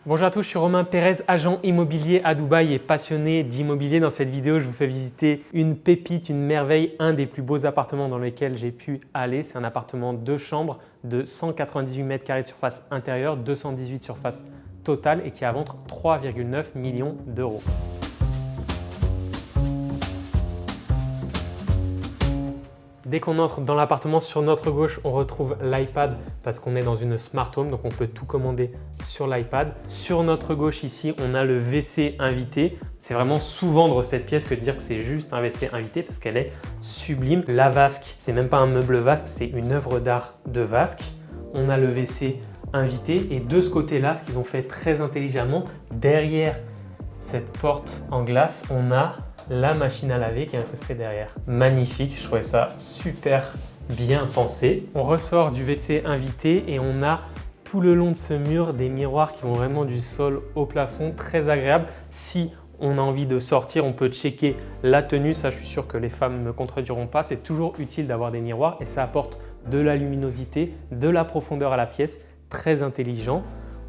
Bonjour à tous, je suis Romain Pérez, agent immobilier à Dubaï et passionné d'immobilier. Dans cette vidéo, je vous fais visiter une pépite, une merveille, un des plus beaux appartements dans lesquels j'ai pu aller. C'est un appartement 2 chambres de 198 mètres carrés de surface intérieure, 218 surface totale et qui est à vendre 3,9 millions d'euros. Dès qu'on entre dans l'appartement, sur notre gauche, on retrouve l'iPad parce qu'on est dans une smart home, donc on peut tout commander sur l'iPad. Sur notre gauche ici, on a le WC invité. C'est vraiment sous-vendre cette pièce que de dire que c'est juste un WC invité parce qu'elle est sublime. La vasque, c'est même pas un meuble vasque, c'est une œuvre d'art de vasque. On a le WC invité et de ce côté-là, ce qu'ils ont fait très intelligemment, derrière cette porte en glace, on a la machine à laver qui est incrustée derrière. Magnifique, je trouvais ça super bien pensé. On ressort du WC invité et on a tout le long de ce mur des miroirs qui vont vraiment du sol au plafond, très agréable. Si on a envie de sortir, on peut checker la tenue. Ça, je suis sûr que les femmes ne me contrediront pas. C'est toujours utile d'avoir des miroirs et ça apporte de la luminosité, de la profondeur à la pièce, très intelligent.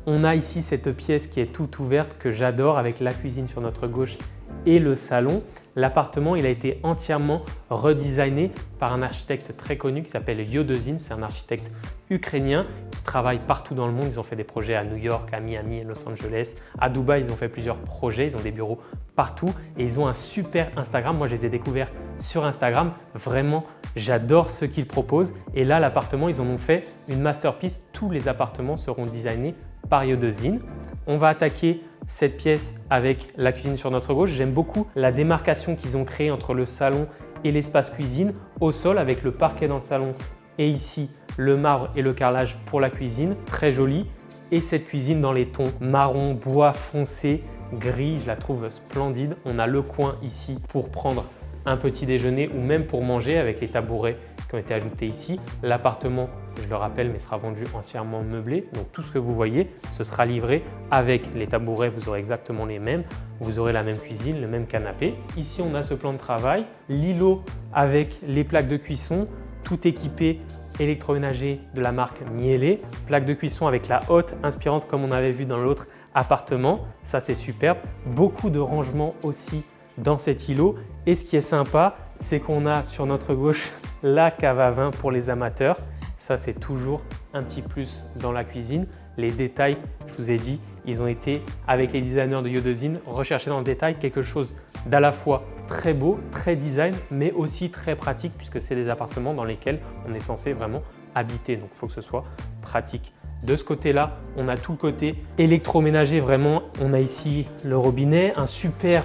On a ici cette pièce qui est toute ouverte que j'adore avec la cuisine sur notre gauche et le salon. L'appartement, il a été entièrement redesigné par un architecte très connu qui s'appelle Yodezin. C'est un architecte ukrainien qui travaille partout dans le monde. Ils ont fait des projets à New York, à Miami, à Los Angeles, à Dubaï. Ils ont fait plusieurs projets. Ils ont des bureaux partout et ils ont un super Instagram. Moi, je les ai découverts sur Instagram. Vraiment, j'adore ce qu'ils proposent. Et là, l'appartement, ils en ont fait une masterpiece. Tous les appartements seront designés par Yodezin. On va attaquer cette pièce avec la cuisine sur notre gauche. J'aime beaucoup la démarcation qu'ils ont créée entre le salon et l'espace cuisine au sol avec le parquet dans le salon et ici le marbre et le carrelage pour la cuisine. Très joli. Et cette cuisine dans les tons marron, bois foncé, gris, je la trouve splendide. On a le coin ici pour prendre un petit déjeuner ou même pour manger avec les tabourets qui ont été ajoutés ici. L'appartement, je le rappelle, mais sera vendu entièrement meublé. Donc tout ce que vous voyez, ce sera livré avec les tabourets, vous aurez exactement les mêmes. Vous aurez la même cuisine, le même canapé. Ici, on a ce plan de travail, l'îlot avec les plaques de cuisson, tout équipé électroménager de la marque Miele. Plaque de cuisson avec la hotte inspirante comme on avait vu dans l'autre appartement. Ça, c'est superbe. Beaucoup de rangements aussi dans cet îlot. Et ce qui est sympa, c'est qu'on a sur notre gauche la cave à vin pour les amateurs. Ça, c'est toujours un petit plus dans la cuisine. Les détails, je vous ai dit, ils ont été, avec les designers de Yodezin, recherchés dans le détail quelque chose d'à la fois très beau, très design, mais aussi très pratique puisque c'est des appartements dans lesquels on est censé vraiment habiter. Donc, il faut que ce soit pratique. De ce côté-là, on a tout le côté électroménager vraiment. On a ici le robinet, un super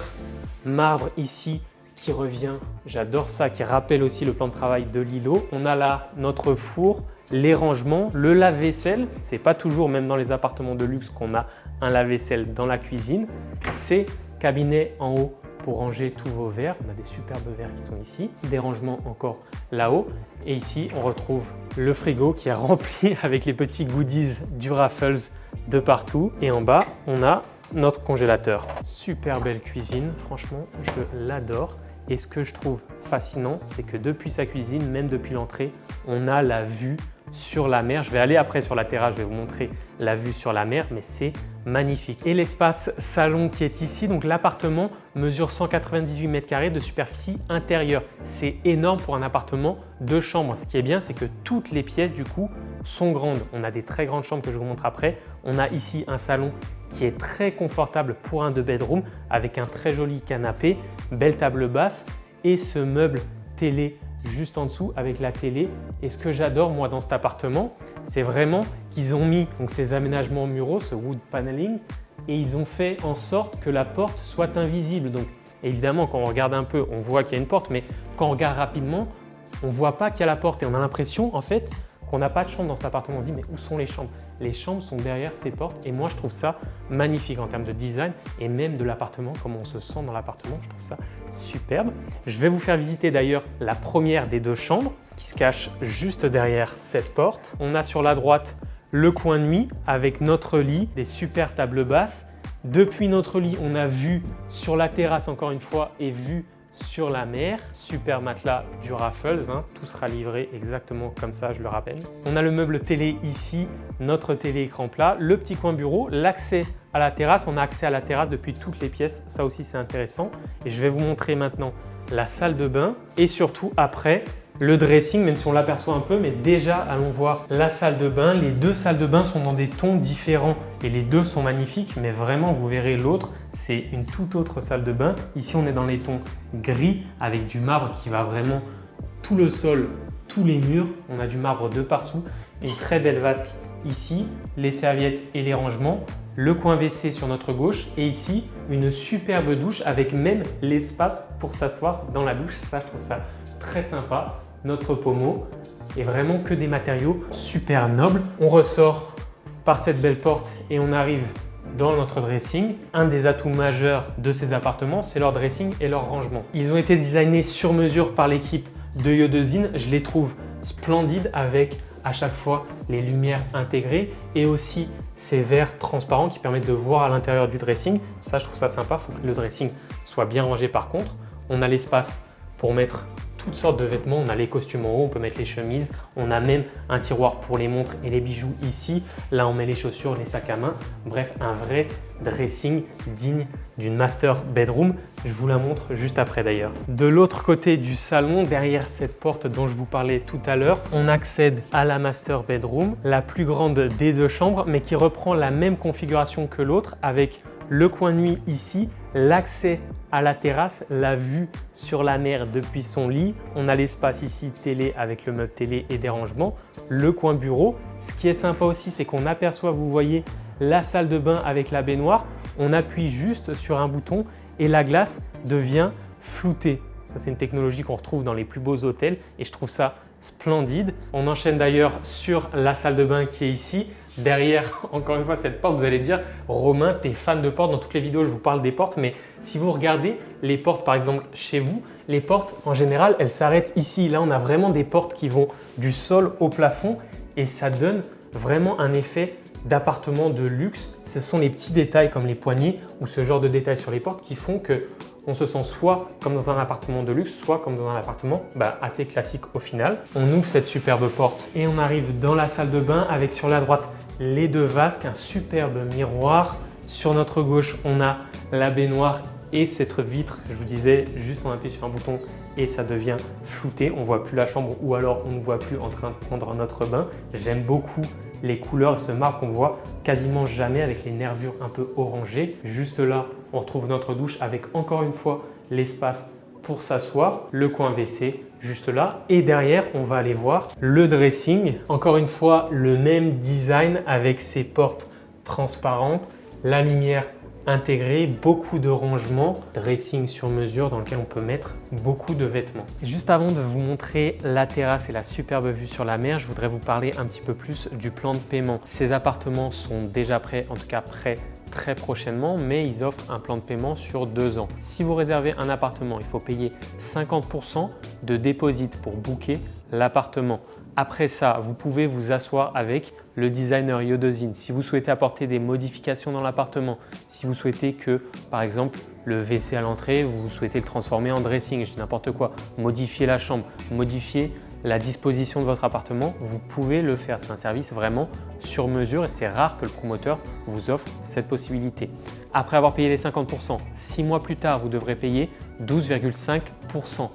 marbre ici qui revient, j'adore ça, qui rappelle aussi le plan de travail de l'îlot. On a là notre four, les rangements, le lave-vaisselle. C'est pas toujours, même dans les appartements de luxe, qu'on a un lave-vaisselle dans la cuisine. Ces cabinets en haut pour ranger tous vos verres. On a des superbes verres qui sont ici, des rangements encore là-haut. Et ici, on retrouve le frigo qui est rempli avec les petits goodies du Raffles de partout. Et en bas, on a notre congélateur. Super belle cuisine, franchement, je l'adore. Et ce que je trouve fascinant, c'est que depuis sa cuisine, même depuis l'entrée, on a la vue sur la mer. Je vais aller après sur la terrasse, je vais vous montrer la vue sur la mer, mais c'est magnifique. Et l'espace salon qui est ici, donc l'appartement mesure 198 mètres carrés de superficie intérieure. C'est énorme pour un appartement de chambre. Ce qui est bien, c'est que toutes les pièces du coup sont grandes. On a des très grandes chambres que je vous montre après. On a ici un salon qui est très confortable pour un 2 bedroom avec un très joli canapé, belle table basse et ce meuble télé juste en dessous avec la télé. Et ce que j'adore moi dans cet appartement, c'est vraiment qu'ils ont mis donc, ces aménagements muraux, ce wood paneling, et ils ont fait en sorte que la porte soit invisible. Donc évidemment, quand on regarde un peu, on voit qu'il y a une porte, mais quand on regarde rapidement, on ne voit pas qu'il y a la porte et on a l'impression en fait qu'on n'a pas de chambre dans cet appartement. On se dit mais où sont les chambres? Les chambres sont derrière ces portes et moi je trouve ça magnifique en termes de design et même de l'appartement, comment on se sent dans l'appartement, je trouve ça superbe. Je vais vous faire visiter d'ailleurs la première des 2 chambres qui se cache juste derrière cette porte. On a sur la droite le coin nuit avec notre lit, des super tables basses. Depuis notre lit, on a vue sur la terrasse encore une fois et vue sur la mer, super matelas du Raffles, hein, tout sera livré exactement comme ça, je le rappelle. On a le meuble télé ici, notre télé écran plat, le petit coin bureau, l'accès à la terrasse. On a accès à la terrasse depuis toutes les pièces, ça aussi c'est intéressant. Et je vais vous montrer maintenant la salle de bain et surtout après le dressing, même si on l'aperçoit un peu, mais déjà allons voir la salle de bain. Les deux salles de bain sont dans des tons différents et les deux sont magnifiques, mais vraiment vous verrez l'autre, c'est une toute autre salle de bain. Ici on est dans les tons gris avec du marbre qui va vraiment tout le sol, tous les murs, on a du marbre de partout, une très belle vasque ici, les serviettes et les rangements, le coin WC sur notre gauche et ici une superbe douche avec même l'espace pour s'asseoir dans la douche, ça je trouve ça très sympa. Notre pommeau est vraiment que des matériaux super nobles. On ressort par cette belle porte et on arrive dans notre dressing. Un des atouts majeurs de ces appartements, c'est leur dressing et leur rangement. Ils ont été designés sur mesure par l'équipe de Yodezine. Je les trouve splendides avec à chaque fois les lumières intégrées et aussi ces verres transparents qui permettent de voir à l'intérieur du dressing. Ça, je trouve ça sympa. Il faut que le dressing soit bien rangé par contre. On a l'espace pour mettre toutes sortes de vêtements, on a les costumes en haut, on peut mettre les chemises, on a même un tiroir pour les montres et les bijoux ici. Là, on met les chaussures, les sacs à main. Bref, un vrai dressing digne d'une master bedroom. Je vous la montre juste après d'ailleurs. De l'autre côté du salon, derrière cette porte dont je vous parlais tout à l'heure, on accède à la master bedroom, la plus grande des deux chambres, mais qui reprend la même configuration que l'autre avec le coin nuit ici, l'accès à la terrasse, la vue sur la mer depuis son lit. On a l'espace ici télé avec le meuble télé et des rangements, le coin bureau. Ce qui est sympa aussi, c'est qu'on aperçoit, vous voyez, la salle de bain avec la baignoire. On appuie juste sur un bouton et la glace devient floutée. Ça, c'est une technologie qu'on retrouve dans les plus beaux hôtels et je trouve ça splendide. On enchaîne d'ailleurs sur la salle de bain qui est ici. Derrière, encore une fois, cette porte, vous allez dire, Romain, tu es fan de portes. Dans toutes les vidéos, je vous parle des portes, mais si vous regardez les portes, par exemple, chez vous, les portes, en général, elles s'arrêtent ici. Là, on a vraiment des portes qui vont du sol au plafond et ça donne vraiment un effet d'appartement de luxe. Ce sont les petits détails comme les poignées ou ce genre de détails sur les portes qui font que on se sent soit comme dans un appartement de luxe, soit comme dans un appartement assez classique au final. On ouvre cette superbe porte et on arrive dans la salle de bain avec sur la droite les deux vasques, un superbe miroir. Sur notre gauche, on a la baignoire et cette vitre. Je vous disais, juste on appuie sur un bouton et ça devient flouté. On ne voit plus la chambre ou alors on ne voit plus en train de prendre notre bain. J'aime beaucoup les couleurs et ce marbre qu'on voit quasiment jamais avec les nervures un peu orangées. Juste là, on retrouve notre douche avec encore une fois l'espace pour s'asseoir, le coin WC juste là et derrière, on va aller voir le dressing. Encore une fois, le même design avec ses portes transparentes, la lumière intégrée, beaucoup de rangements, dressing sur mesure dans lequel on peut mettre beaucoup de vêtements. Juste avant de vous montrer la terrasse et la superbe vue sur la mer, je voudrais vous parler un petit peu plus du plan de paiement. Ces appartements sont déjà prêts, en tout cas prêts très prochainement, mais ils offrent un plan de paiement sur 2 ans. Si vous réservez un appartement, il faut payer 50% de dépôt pour booker l'appartement. Après ça, vous pouvez vous asseoir avec le designer Yodezine. Si vous souhaitez apporter des modifications dans l'appartement, si vous souhaitez que, par exemple, le WC à l'entrée, vous souhaitez le transformer en dressing, je dis n'importe quoi, modifier la chambre, modifier la disposition de votre appartement, vous pouvez le faire. C'est un service vraiment sur mesure et c'est rare que le promoteur vous offre cette possibilité. Après avoir payé les 50%, 6 mois plus tard, vous devrez payer 12,5%.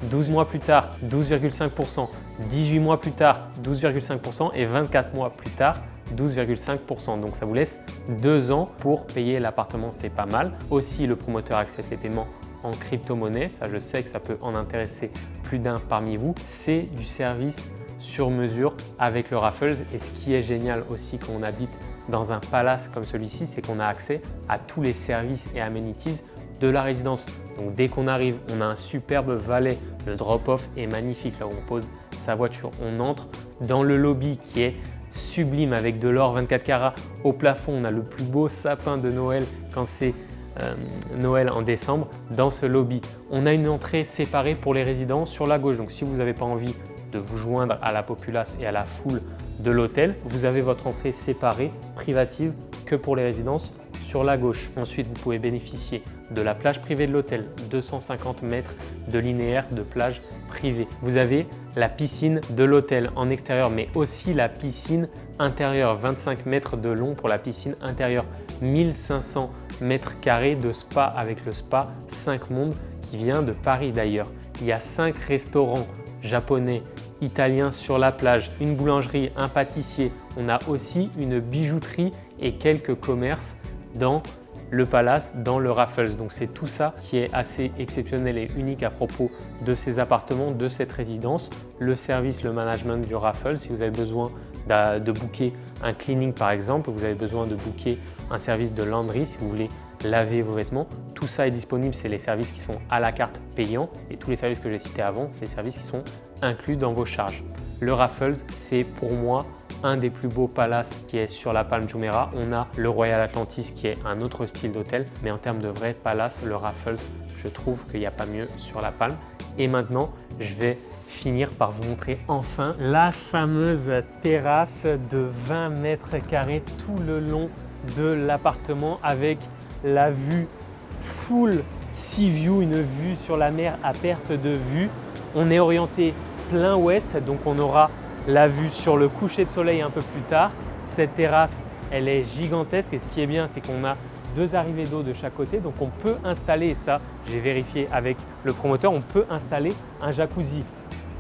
12 mois plus tard, 12,5%, 18 mois plus tard, 12,5% et 24 mois plus tard, 12,5%. Donc ça vous laisse 2 ans pour payer l'appartement, c'est pas mal. Aussi, le promoteur accepte les paiements en crypto-monnaie. Ça, je sais que ça peut en intéresser plus d'un parmi vous. C'est du service sur mesure avec le Raffles. Et ce qui est génial aussi quand on habite dans un palace comme celui-ci, c'est qu'on a accès à tous les services et amenities de la résidence. Donc dès qu'on arrive, on a un superbe valet. Le drop-off est magnifique là où on pose sa voiture. On entre dans le lobby qui est sublime avec de l'or 24 carats au plafond. On a le plus beau sapin de Noël quand c'est Noël en décembre dans ce lobby. On a une entrée séparée pour les résidents sur la gauche. Donc si vous n'avez pas envie de vous joindre à la populace et à la foule de l'hôtel, vous avez votre entrée séparée, privative, que pour les résidences sur la gauche. Ensuite, vous pouvez bénéficier de la plage privée de l'hôtel, 250 mètres de linéaire de plage privée. Vous avez la piscine de l'hôtel en extérieur, mais aussi la piscine intérieure, 25 mètres de long pour la piscine intérieure, 1500 mètres carrés de spa avec le spa 5 Mondes qui vient de Paris d'ailleurs. Il y a 5 restaurants japonais, italiens sur la plage, une boulangerie, un pâtissier. On a aussi une bijouterie et quelques commerces dans le Palace, dans le Raffles. Donc c'est tout ça qui est assez exceptionnel et unique à propos de ces appartements, de cette résidence. Le service, le management du Raffles, si vous avez besoin de booker un cleaning par exemple, vous avez besoin de booker un service de laundry si vous voulez laver vos vêtements, tout ça est disponible, c'est les services qui sont à la carte payants et tous les services que j'ai cités avant, c'est les services qui sont inclus dans vos charges. Le Raffles, c'est pour moi un des plus beaux palaces qui est sur la Palm Jumeirah. On a le Royal Atlantis qui est un autre style d'hôtel, mais en termes de vrai palace, le Raffles, je trouve qu'il n'y a pas mieux sur la Palm. Et maintenant, je vais finir par vous montrer enfin la fameuse terrasse de 20 mètres carrés tout le long de l'appartement avec la vue full sea view, une vue sur la mer à perte de vue. On est orienté plein ouest, donc on aura la vue sur le coucher de soleil un peu plus tard. Cette terrasse, elle est gigantesque et ce qui est bien, c'est qu'on a 2 arrivées d'eau de chaque côté. Donc on peut installer, et ça j'ai vérifié avec le promoteur, on peut installer un jacuzzi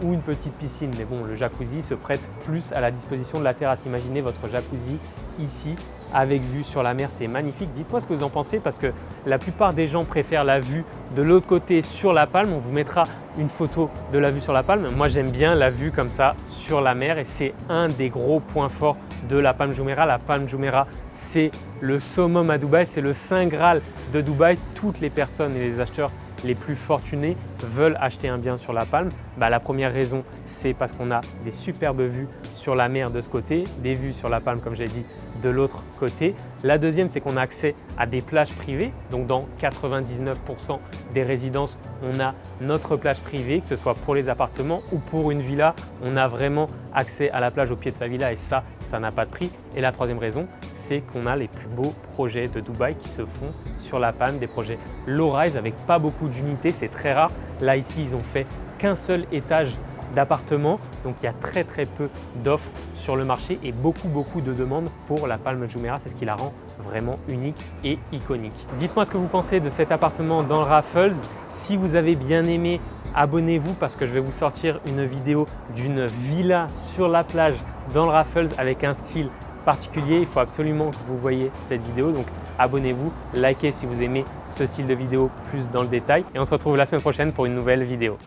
ou une petite piscine. Mais bon, le jacuzzi se prête plus à la disposition de la terrasse. Imaginez votre jacuzzi ici avec vue sur la mer, c'est magnifique. Dites-moi ce que vous en pensez parce que la plupart des gens préfèrent la vue de l'autre côté sur la Palme. On vous mettra une photo de la vue sur la Palme. Moi, j'aime bien la vue comme ça sur la mer et c'est un des gros points forts de la Palm Jumeirah. La Palm Jumeirah, c'est le summum à Dubaï, c'est le saint graal de Dubaï. Toutes les personnes et les acheteurs les plus fortunés veulent acheter un bien sur la Palme. La première raison, c'est parce qu'on a des superbes vues sur la mer de ce côté, des vues sur la Palme, comme j'ai dit, de l'autre côté. La deuxième, c'est qu'on a accès à des plages privées. Donc dans 99% des résidences, on a notre plage privée, que ce soit pour les appartements ou pour une villa. On a vraiment accès à la plage au pied de sa villa et ça n'a pas de prix. Et la troisième raison, c'est qu'on a les plus beaux projets de Dubaï qui se font sur la Palme, des projets low-rise avec pas beaucoup d'unités, c'est très rare. Là ici, ils ont fait qu'un seul étage d'appartements, donc il y a très peu d'offres sur le marché et beaucoup de demandes pour la Palm Jumeirah, c'est ce qui la rend vraiment unique et iconique. Dites-moi ce que vous pensez de cet appartement dans le Raffles. Si vous avez bien aimé, abonnez-vous parce que je vais vous sortir une vidéo d'une villa sur la plage dans le Raffles avec un style particulier. Il faut absolument que vous voyez cette vidéo, donc abonnez-vous, likez si vous aimez ce style de vidéo plus dans le détail et on se retrouve la semaine prochaine pour une nouvelle vidéo.